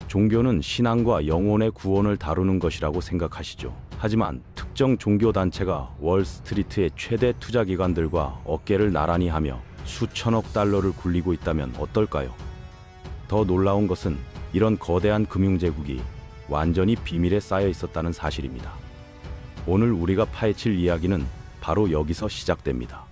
종교는 신앙과 영혼의 구원을 다루는 것이라고 생각하시죠. 하지만 특정 종교 단체가 월스트리트의 최대 투자 기관들과 어깨를 나란히 하며 수천억 달러를 굴리고 있다면 어떨까요? 더 놀라운 것은 이런 거대한 금융제국이 완전히 비밀에 쌓여 있었다는 사실입니다. 오늘 우리가 파헤칠 이야기는 바로 여기서 시작됩니다.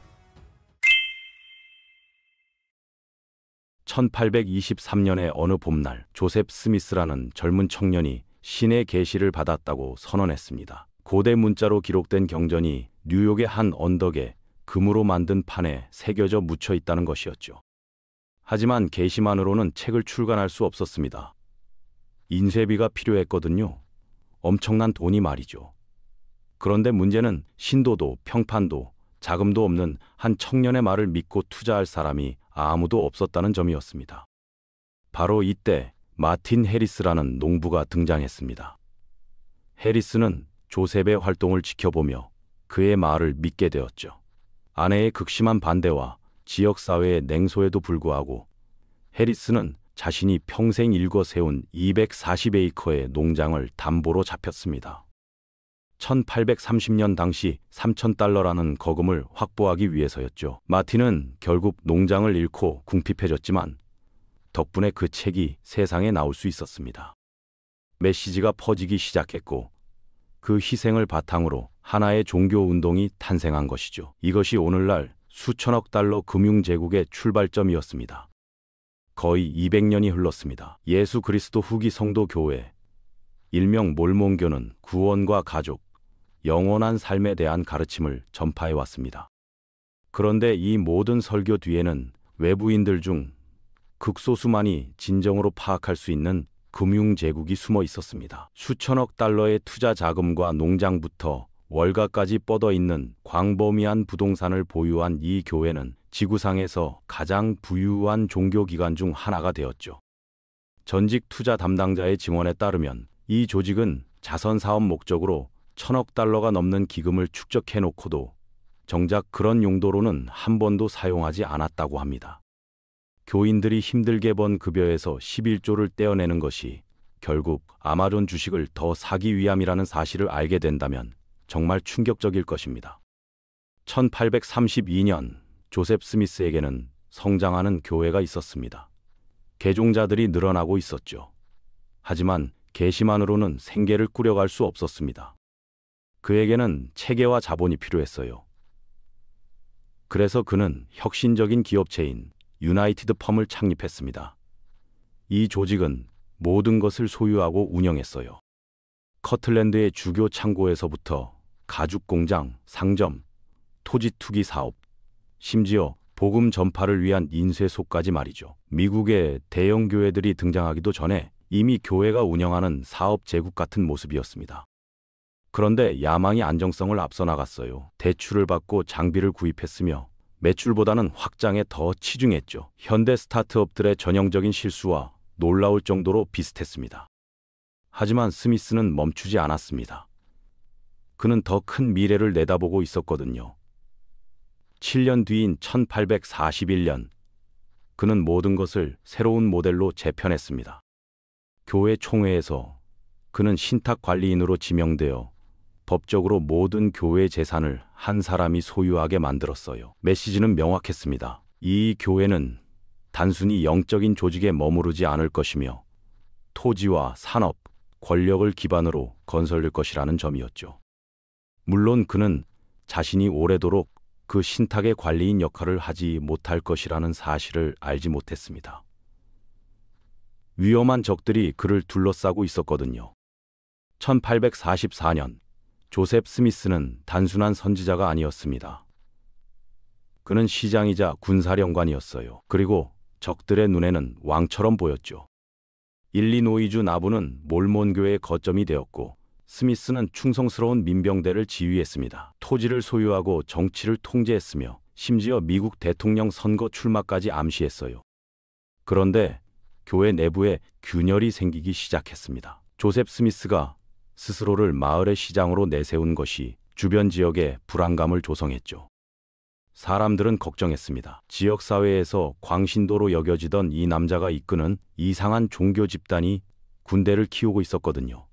1823년의 어느 봄날, 조셉 스미스라는 젊은 청년이 신의 계시를 받았다고 선언했습니다. 고대 문자로 기록된 경전이 뉴욕의 한 언덕에 금으로 만든 판에 새겨져 묻혀 있다는 것이었죠. 하지만 계시만으로는 책을 출간할 수 없었습니다. 인쇄비가 필요했거든요. 엄청난 돈이 말이죠. 그런데 문제는 신도도 평판도 자금도 없는 한 청년의 말을 믿고 투자할 사람이 아무도 없었다는 점이었습니다. 바로 이때 마틴 해리스라는 농부가 등장했습니다. 해리스는 조셉의 활동을 지켜보며 그의 말을 믿게 되었죠. 아내의 극심한 반대와 지역사회의 냉소에도 불구하고 해리스는 자신이 평생 일궈 세운 240에이커의 농장을 담보로 잡혔습니다. 1830년 당시 3,000달러라는 거금을 확보하기 위해서였죠. 마틴은 결국 농장을 잃고 궁핍해졌지만 덕분에 그 책이 세상에 나올 수 있었습니다. 메시지가 퍼지기 시작했고 그 희생을 바탕으로 하나의 종교 운동이 탄생한 것이죠. 이것이 오늘날 수천억 달러 금융제국의 출발점이었습니다. 거의 200년이 흘렀습니다. 예수 그리스도 후기 성도 교회, 일명 몰몬교는 구원과 가족, 영원한 삶에 대한 가르침을 전파해 왔습니다. 그런데 이 모든 설교 뒤에는 외부인들 중 극소수만이 진정으로 파악할 수 있는 금융제국이 숨어 있었습니다. 수천억 달러의 투자 자금과 농장부터 월가까지 뻗어 있는 광범위한 부동산을 보유한 이 교회는 지구상에서 가장 부유한 종교기관 중 하나가 되었죠. 전직 투자 담당자의 증언에 따르면 이 조직은 자선사업 목적으로 1,000억 달러가 넘는 기금을 축적해놓고도 정작 그런 용도로는 한 번도 사용하지 않았다고 합니다. 교인들이 힘들게 번 급여에서 11조를 떼어내는 것이 결국 아마존 주식을 더 사기 위함이라는 사실을 알게 된다면 정말 충격적일 것입니다. 1832년 조셉 스미스에게는 성장하는 교회가 있었습니다. 개종자들이 늘어나고 있었죠. 하지만 계시만으로는 생계를 꾸려갈 수 없었습니다. 그에게는 체계와 자본이 필요했어요. 그래서 그는 혁신적인 기업체인 유나이티드 펌을 창립했습니다. 이 조직은 모든 것을 소유하고 운영했어요. 커틀랜드의 주교 창고에서부터 가죽 공장, 상점, 토지 투기 사업, 심지어 복음 전파를 위한 인쇄소까지 말이죠. 미국의 대형 교회들이 등장하기도 전에 이미 교회가 운영하는 사업 제국 같은 모습이었습니다. 그런데 야망이 안정성을 앞서 나갔어요. 대출을 받고 장비를 구입했으며 매출보다는 확장에 더 치중했죠. 현대 스타트업들의 전형적인 실수와 놀라울 정도로 비슷했습니다. 하지만 스미스는 멈추지 않았습니다. 그는 더 큰 미래를 내다보고 있었거든요. 7년 뒤인 1841년, 그는 모든 것을 새로운 모델로 재편했습니다. 교회 총회에서 그는 신탁 관리인으로 지명되어 법적으로 모든 교회 재산을 한 사람이 소유하게 만들었어요. 메시지는 명확했습니다. 이 교회는 단순히 영적인 조직에 머무르지 않을 것이며 토지와 산업, 권력을 기반으로 건설될 것이라는 점이었죠. 물론 그는 자신이 오래도록 그 신탁의 관리인 역할을 하지 못할 것이라는 사실을 알지 못했습니다. 위험한 적들이 그를 둘러싸고 있었거든요. 1844년, 조셉 스미스는 단순한 선지자가 아니었습니다. 그는 시장이자 군사령관이었어요. 그리고 적들의 눈에는 왕처럼 보였죠. 일리노이주 나부는 몰몬교의 거점이 되었고 스미스는 충성스러운 민병대를 지휘했습니다. 토지를 소유하고 정치를 통제했으며 심지어 미국 대통령 선거 출마까지 암시했어요. 그런데 교회 내부에 균열이 생기기 시작했습니다. 조셉 스미스가 스스로를 마을의 시장으로 내세운 것이 주변 지역에 불안감을 조성했죠. 사람들은 걱정했습니다. 지역사회에서 광신도로 여겨지던 이 남자가 이끄는 이상한 종교 집단이 군대를 키우고 있었거든요.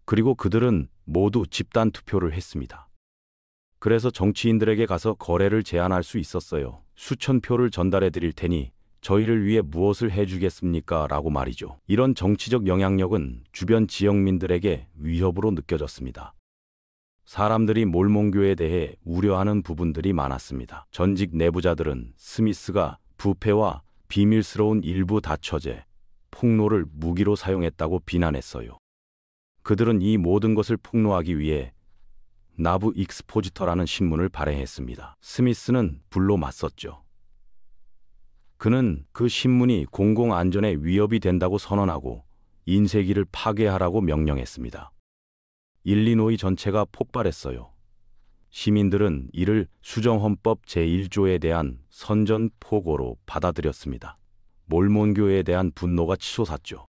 그리고 그들은 모두 집단 투표를 했습니다. 그래서 정치인들에게 가서 거래를 제안할 수 있었어요. 수천 표를 전달해 드릴 테니 저희를 위해 무엇을 해주겠습니까? 라고 말이죠. 이런 정치적 영향력은 주변 지역민들에게 위협으로 느껴졌습니다. 사람들이 몰몬교에 대해 우려하는 부분들이 많았습니다. 전직 내부자들은 스미스가 부패와 비밀스러운 일부 다처제, 폭로를 무기로 사용했다고 비난했어요. 그들은 이 모든 것을 폭로하기 위해 나부 익스포지터라는 신문을 발행했습니다. 스미스는 불로 맞섰죠. 그는 그 신문이 공공안전에 위협이 된다고 선언하고 인쇄기를 파괴하라고 명령했습니다. 일리노이 전체가 폭발했어요. 시민들은 이를 수정헌법 제1조에 대한 선전포고로 받아들였습니다. 몰몬교에 대한 분노가 치솟았죠.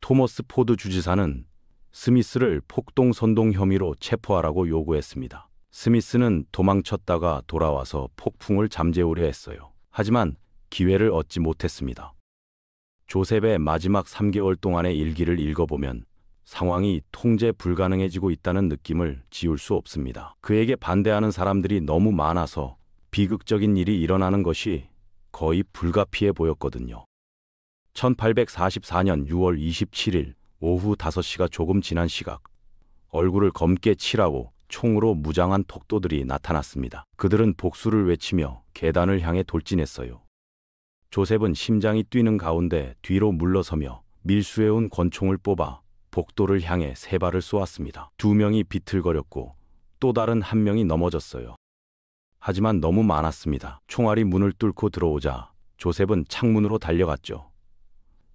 토머스 포드 주지사는 스미스를 폭동선동 혐의로 체포하라고 요구했습니다. 스미스는 도망쳤다가 돌아와서 폭풍을 잠재우려 했어요. 하지만 기회를 얻지 못했습니다. 조셉의 마지막 3개월 동안의 일기를 읽어보면 상황이 통제 불가능해지고 있다는 느낌을 지울 수 없습니다. 그에게 반대하는 사람들이 너무 많아서 비극적인 일이 일어나는 것이 거의 불가피해 보였거든요. 1844년 6월 27일 오후 5시가 조금 지난 시각, 얼굴을 검게 칠하고 총으로 무장한 폭도들이 나타났습니다. 그들은 복수를 외치며 계단을 향해 돌진했어요. 조셉은 심장이 뛰는 가운데 뒤로 물러서며 밀수해온 권총을 뽑아 복도를 향해 3발을 쏘았습니다. 2명이 비틀거렸고 또 다른 1명이 넘어졌어요. 하지만 너무 많았습니다. 총알이 문을 뚫고 들어오자 조셉은 창문으로 달려갔죠.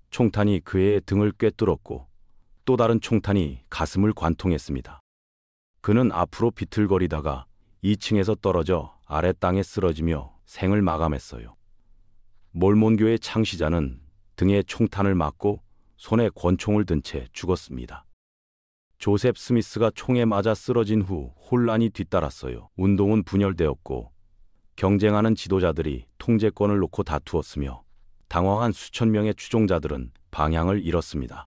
총탄이 그의 등을 꿰뚫었고 또 다른 총탄이 가슴을 관통했습니다. 그는 앞으로 비틀거리다가 2층에서 떨어져 아래 땅에 쓰러지며 생을 마감했어요. 몰몬교의 창시자는 등에 총탄을 맞고 손에 권총을 든 채 죽었습니다. 조셉 스미스가 총에 맞아 쓰러진 후 혼란이 뒤따랐어요. 운동은 분열되었고 경쟁하는 지도자들이 통제권을 놓고 다투었으며 당황한 수천 명의 추종자들은 방향을 잃었습니다.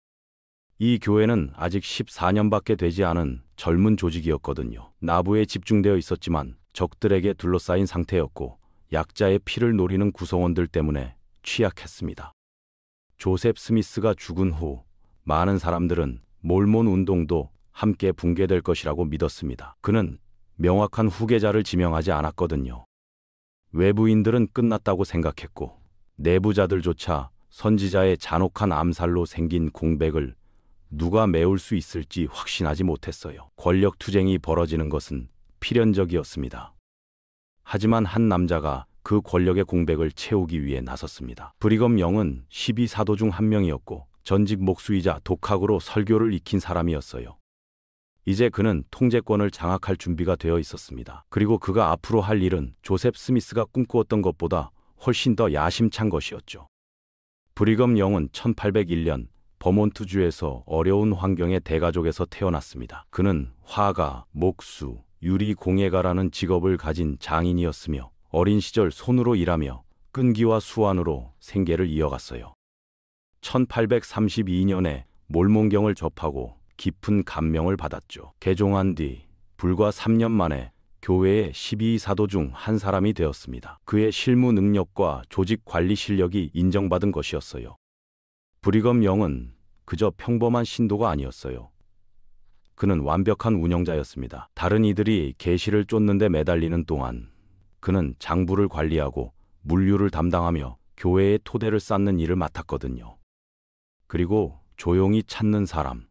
이 교회는 아직 14년밖에 되지 않은 젊은 조직이었거든요. 나부에 집중되어 있었지만 적들에게 둘러싸인 상태였고 약자의 피를 노리는 구성원들 때문에 취약했습니다. 조셉 스미스가 죽은 후 많은 사람들은 몰몬 운동도 함께 붕괴될 것이라고 믿었습니다. 그는 명확한 후계자를 지명하지 않았거든요. 외부인들은 끝났다고 생각했고 내부자들조차 선지자의 잔혹한 암살로 생긴 공백을 누가 메울 수 있을지 확신하지 못했어요. 권력 투쟁이 벌어지는 것은 필연적이었습니다. 하지만 한 남자가 그 권력의 공백을 채우기 위해 나섰습니다. 브리검 영은 12사도 중 한 명이었고 전직 목수이자 독학으로 설교를 익힌 사람이었어요. 이제 그는 통제권을 장악할 준비가 되어 있었습니다. 그리고 그가 앞으로 할 일은 조셉 스미스가 꿈꾸었던 것보다 훨씬 더 야심찬 것이었죠. 브리검 영은 1801년 버몬트주에서 어려운 환경의 대가족에서 태어났습니다. 그는 화가, 목수, 유리공예가라는 직업을 가진 장인이었으며 어린 시절 손으로 일하며 끈기와 수완으로 생계를 이어갔어요. 1832년에 몰몬경을 접하고 깊은 감명을 받았죠. 개종한 뒤 불과 3년 만에 교회의 12사도 중 한 사람이 되었습니다. 그의 실무 능력과 조직 관리 실력이 인정받은 것이었어요. 브리검 영은 그저 평범한 신도가 아니었어요. 그는 완벽한 운영자였습니다. 다른 이들이 계시를 쫓는 데 매달리는 동안 그는 장부를 관리하고 물류를 담당하며 교회의 토대를 쌓는 일을 맡았거든요. 그리고 조용히 찾는 사람,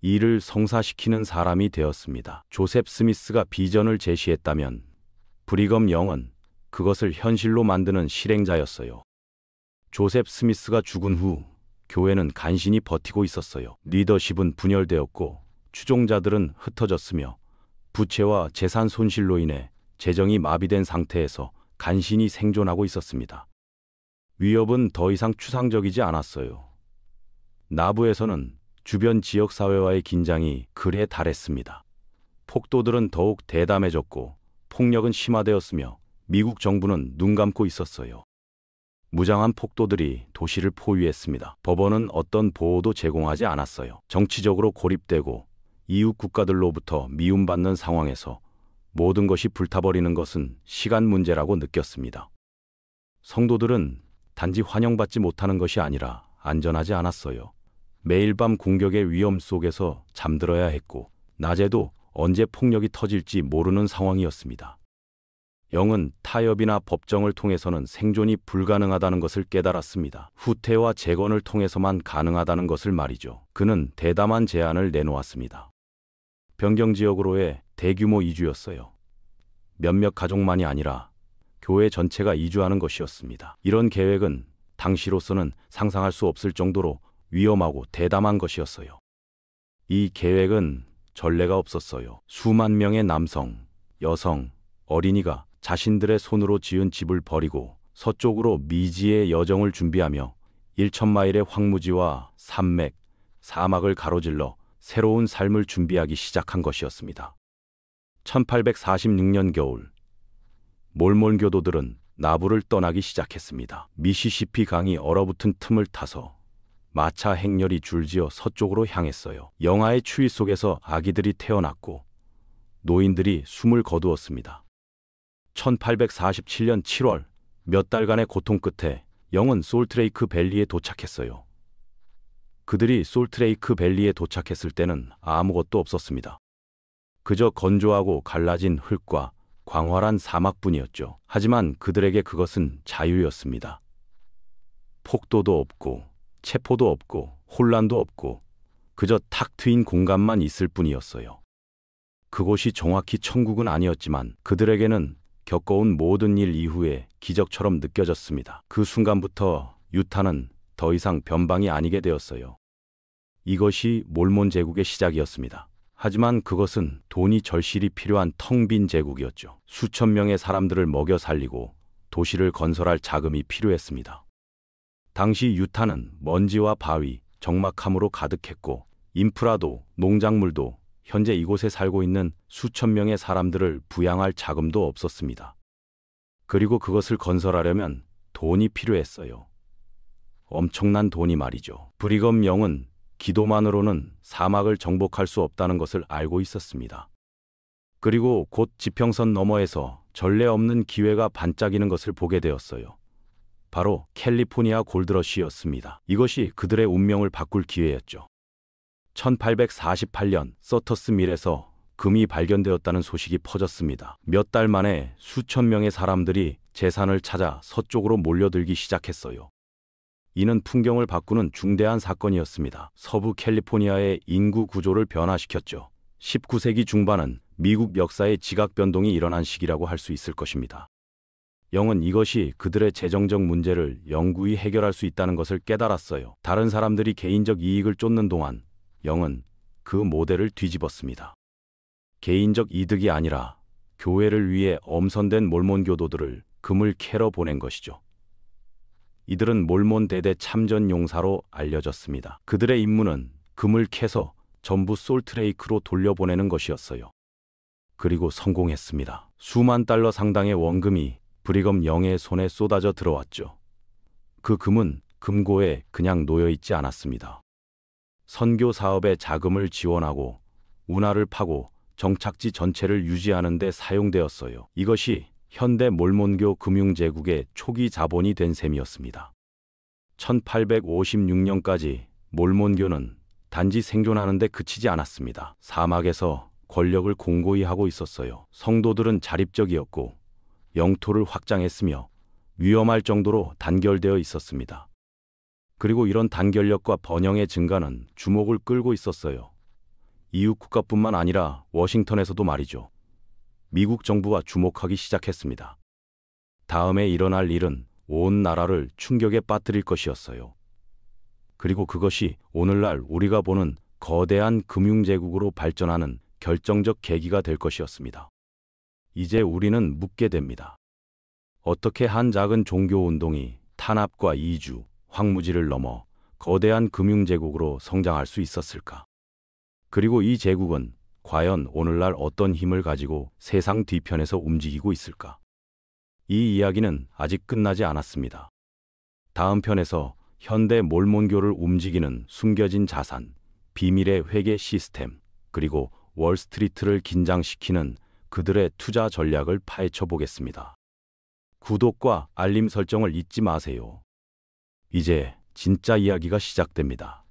일을 성사시키는 사람이 되었습니다. 조셉 스미스가 비전을 제시했다면 브리검 영은 그것을 현실로 만드는 실행자였어요. 조셉 스미스가 죽은 후 교회는 간신히 버티고 있었어요. 리더십은 분열되었고 추종자들은 흩어졌으며 부채와 재산 손실로 인해 재정이 마비된 상태에서 간신히 생존하고 있었습니다. 위협은 더 이상 추상적이지 않았어요. 나부에서는 주변 지역사회와의 긴장이 극에 달했습니다. 폭도들은 더욱 대담해졌고 폭력은 심화되었으며 미국 정부는 눈 감고 있었어요. 무장한 폭도들이 도시를 포위했습니다. 법원은 어떤 보호도 제공하지 않았어요. 정치적으로 고립되고 이웃 국가들로부터 미움받는 상황에서 모든 것이 불타버리는 것은 시간 문제라고 느꼈습니다. 성도들은 단지 환영받지 못하는 것이 아니라 안전하지 않았어요. 매일 밤 공격의 위험 속에서 잠들어야 했고, 낮에도 언제 폭력이 터질지 모르는 상황이었습니다. 영은 타협이나 법정을 통해서는 생존이 불가능하다는 것을 깨달았습니다. 후퇴와 재건을 통해서만 가능하다는 것을 말이죠. 그는 대담한 제안을 내놓았습니다. 변경지역으로의 대규모 이주였어요. 몇몇 가족만이 아니라 교회 전체가 이주하는 것이었습니다. 이런 계획은 당시로서는 상상할 수 없을 정도로 위험하고 대담한 것이었어요. 이 계획은 전례가 없었어요. 수만 명의 남성, 여성, 어린이가 자신들의 손으로 지은 집을 버리고 서쪽으로 미지의 여정을 준비하며 1,000마일의 황무지와 산맥, 사막을 가로질러 새로운 삶을 준비하기 시작한 것이었습니다. 1846년 겨울, 몰몬 교도들은 나부를 떠나기 시작했습니다. 미시시피 강이 얼어붙은 틈을 타서 마차 행렬이 줄지어 서쪽으로 향했어요. 영하의 추위 속에서 아기들이 태어났고 노인들이 숨을 거두었습니다. 1847년 7월, 몇 달간의 고통 끝에 영은 솔트레이크 밸리에 도착했어요. 그들이 솔트레이크 밸리에 도착했을 때는 아무것도 없었습니다. 그저 건조하고 갈라진 흙과 광활한 사막뿐이었죠. 하지만 그들에게 그것은 자유였습니다. 폭도도 없고 체포도 없고 혼란도 없고 그저 탁 트인 공간만 있을 뿐이었어요. 그곳이 정확히 천국은 아니었지만 그들에게는 겪어온 모든 일 이후에 기적처럼 느껴졌습니다. 그 순간부터 유타는 더 이상 변방이 아니게 되었어요. 이것이 몰몬 제국의 시작이었습니다. 하지만 그것은 돈이 절실히 필요한 텅 빈 제국이었죠. 수천 명의 사람들을 먹여 살리고 도시를 건설할 자금이 필요했습니다. 당시 유타는 먼지와 바위, 적막함으로 가득했고 인프라도 농작물도 현재 이곳에 살고 있는 수천 명의 사람들을 부양할 자금도 없었습니다. 그리고 그것을 건설하려면 돈이 필요했어요. 엄청난 돈이 말이죠. 브리검 영은 기도만으로는 사막을 정복할 수 없다는 것을 알고 있었습니다. 그리고 곧 지평선 너머에서 전례 없는 기회가 반짝이는 것을 보게 되었어요. 바로 캘리포니아 골드러시였습니다. 이것이 그들의 운명을 바꿀 기회였죠. 1848년 서터스 밀에서 금이 발견되었다는 소식이 퍼졌습니다. 몇 달 만에 수천 명의 사람들이 재산을 찾아 서쪽으로 몰려들기 시작했어요. 이는 풍경을 바꾸는 중대한 사건이었습니다. 서부 캘리포니아의 인구 구조를 변화시켰죠. 19세기 중반은 미국 역사의 지각 변동이 일어난 시기라고 할 수 있을 것입니다. 영은 이것이 그들의 재정적 문제를 영구히 해결할 수 있다는 것을 깨달았어요. 다른 사람들이 개인적 이익을 쫓는 동안 영은 그 모델을 뒤집었습니다. 개인적 이득이 아니라 교회를 위해 엄선된 몰몬 교도들을 금을 캐러 보낸 것이죠. 이들은 몰몬 대대 참전 용사로 알려졌습니다. 그들의 임무는 금을 캐서 전부 솔트레이크로 돌려보내는 것이었어요. 그리고 성공했습니다. 수만 달러 상당의 원금이 브리검 영의 손에 쏟아져 들어왔죠. 그 금은 금고에 그냥 놓여있지 않았습니다. 선교 사업에 자금을 지원하고 운하를 파고 정착지 전체를 유지하는 데 사용되었어요. 이것이 현대 몰몬교 금융제국의 초기 자본이 된 셈이었습니다. 1856년까지 몰몬교는 단지 생존하는 데 그치지 않았습니다. 사막에서 권력을 공고히 하고 있었어요. 성도들은 자립적이었고 영토를 확장했으며 위험할 정도로 단결되어 있었습니다. 그리고 이런 단결력과 번영의 증가는 주목을 끌고 있었어요. 이웃 국가뿐만 아니라 워싱턴에서도 말이죠. 미국 정부가 주목하기 시작했습니다. 다음에 일어날 일은 온 나라를 충격에 빠뜨릴 것이었어요. 그리고 그것이 오늘날 우리가 보는 거대한 금융제국으로 발전하는 결정적 계기가 될 것이었습니다. 이제 우리는 묻게 됩니다. 어떻게 한 작은 종교운동이 탄압과 이주, 황무지를 넘어 거대한 금융제국으로 성장할 수 있었을까? 그리고 이 제국은 과연 오늘날 어떤 힘을 가지고 세상 뒤편에서 움직이고 있을까? 이 이야기는 아직 끝나지 않았습니다. 다음 편에서 현대 몰몬교를 움직이는 숨겨진 자산, 비밀의 회계 시스템, 그리고 월스트리트를 긴장시키는 그들의 투자 전략을 파헤쳐 보겠습니다. 구독과 알림 설정을 잊지 마세요. 이제 진짜 이야기가 시작됩니다.